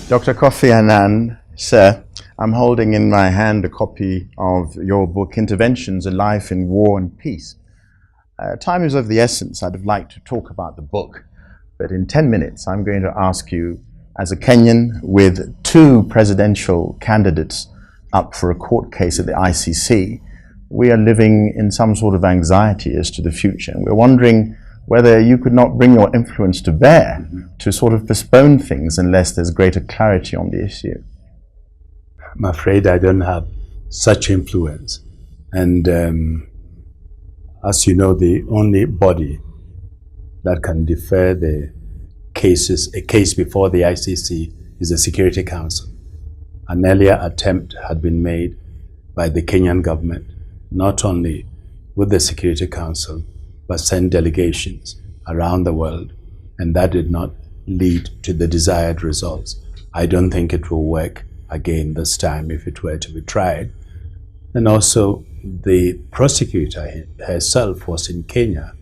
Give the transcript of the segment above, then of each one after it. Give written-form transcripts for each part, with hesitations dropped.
Dr. Koffi Annan, sir, I'm holding in my hand a copy of your book, Interventions: A Life in War and Peace. Time is of the essence. I'd have liked to talk about the book, but in 10 minutes I'm going to ask you, as a Kenyan with 2 presidential candidates up for a court case at the ICC, we are living in some sort of anxiety as to the future. And we're wondering whether you could not bring your influence to bear to sort of postpone things unless there's greater clarity on the issue. I'm afraid I don't have such influence. And as you know, the only body that can defer a case before the ICC is the Security Council. An earlier attempt had been made by the Kenyan government, not only with the Security Council, but sent delegations around the world, and that did not lead to the desired results. I don't think it will work again this time if it were to be tried. And also, the prosecutor herself was in Kenya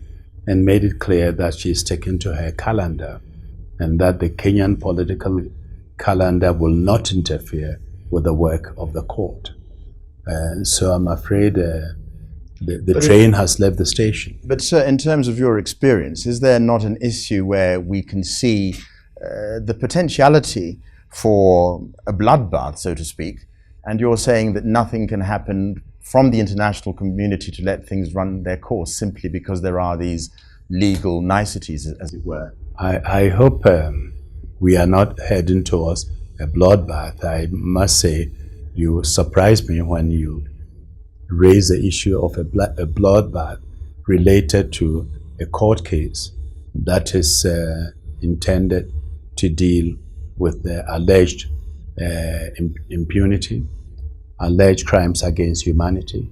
and made it clear that she's taken to her calendar and that the Kenyan political calendar will not interfere with the work of the court. So I'm afraid the train has left the station. But sir, in terms of your experience, is there not an issue where we can see the potentiality for a bloodbath, so to speak, and you're saying that nothing can happen from the international community to let things run their course simply because there are these legal niceties, as it were? I hope we are not heading towards a bloodbath. I must say, you surprised me when you raise the issue of a bloodbath related to a court case that is intended to deal with the alleged impunity, alleged crimes against humanity,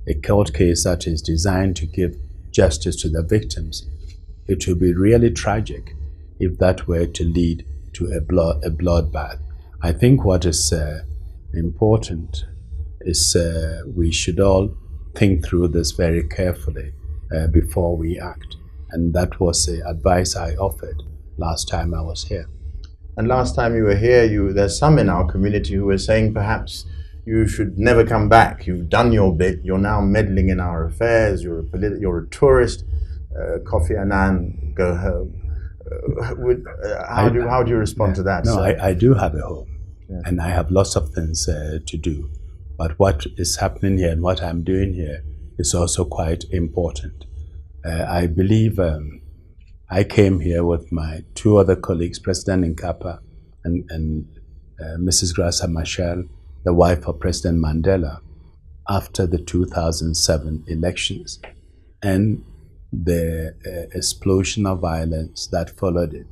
a court case that is designed to give justice to the victims. It would be really tragic if that were to lead to a bloodbath. I think what is important is we should all think through this very carefully before we act. And that was the advice I offered last time I was here. And last time you were here, there's some in our community who were saying perhaps you should never come back. You've done your bit. You're now meddling in our affairs. You're a tourist. Koffi Annan, go home. How do you respond to that? No, I do have a home. Yeah. And I have lots of things to do. But what is happening here and what I'm doing here is also quite important. I believe I came here with my 2 other colleagues, President Nkapa and Mrs. Graça Machel, the wife of President Mandela, after the 2007 elections and the explosion of violence that followed it.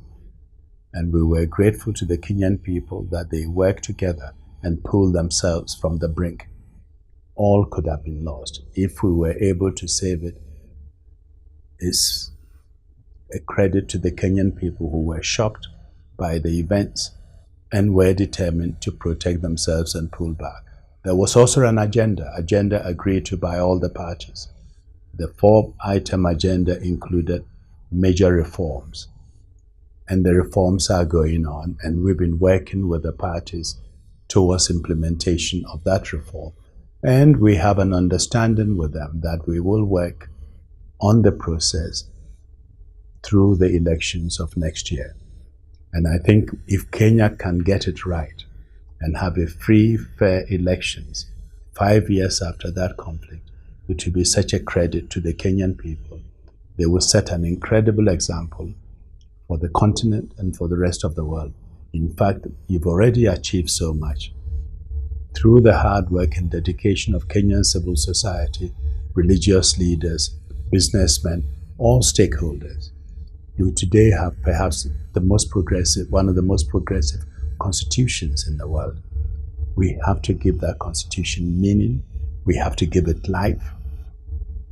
And we were grateful to the Kenyan people that they worked together and pull themselves from the brink. All could have been lost. If we were able to save it, it's a credit to the Kenyan people who were shocked by the events and were determined to protect themselves and pull back. There was also an agenda agreed to by all the parties. The 4-item agenda included major reforms, and the reforms are going on, and we've been working with the parties towards implementation of that reform. And we have an understanding with them that we will work on the process through the elections of next year. And I think if Kenya can get it right and have a free, fair elections 5 years after that conflict, it will be such a credit to the Kenyan people. They will set an incredible example for the continent and for the rest of the world. In fact, you've already achieved so much. Through the hard work and dedication of Kenyan civil society, religious leaders, businessmen, all stakeholders, you today have perhaps one of the most progressive constitutions in the world. We have to give that constitution meaning. We have to give it life.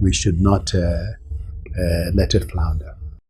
We should not let it flounder.